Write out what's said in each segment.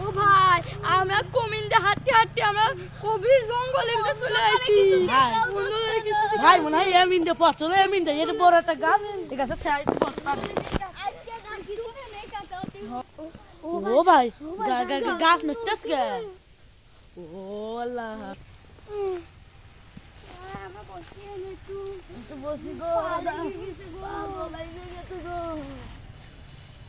ও ভাই আমরা কমিন্দে হাঁটতে হাঁটতে আমরা গভীর জঙ্গলের ভিতরে চলে আসি। ভাই মনে হয় এমিনটা পছন্দ এমিনটা এটা বড় একটা গাছ এই গাছের ছায়া বসতাম। ও ভাই গাছ নড়তেছ কে? ও আল্লাহ বসি গো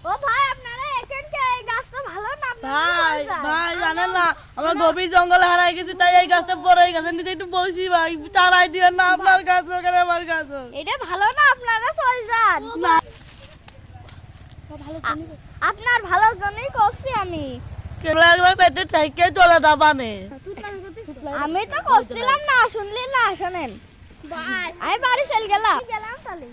ও ভাই আপনারা এখানকে এই গাছটা ভালো না ভাই ভাই জানেন না আমরা গভীর জঙ্গলে হারাই গেছি তাই এই গাছটা পরে এই গাছের নিচে একটু বসি ভাই তারাই দিও না আপনার গাছ ওখানে আমার গাছ এটা ভালো না আপনারা চল যান। আপনার ভালোর জন্যই করছি আমি। কেলা একলা পেটে ঠাইকে চলে দাবানে আমি তো করছিলাম না শুনলি না শোনেন আমি বাড়ি চলে গেলাম তাহলে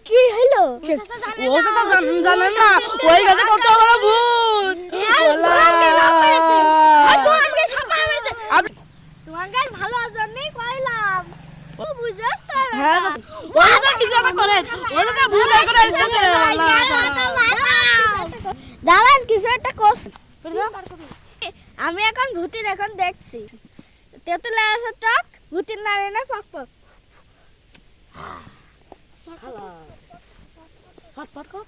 কি হলো জানেন না ওই গাছে কত বড় ভূত তোমার গাছ ভালো জন্যই কইলাম বুঝছস তো হ্যাঁ ওইটা কি জানা করেন ওইটা ভূত করে আসছে দাঁড়ান কিছু একটা কোস আমি এখন ভূতির এখন দেখছি তেতুলে আছে টক ভূতির নারে না পক পক ছটফট কর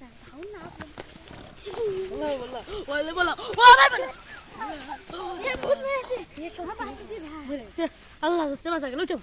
দাও না বলে বলো ও ভাই বলে এ ভূত মেরেছে এ সব পাশে দি ভাই আল্লাহ বুঝতে পারছ গেল চুপ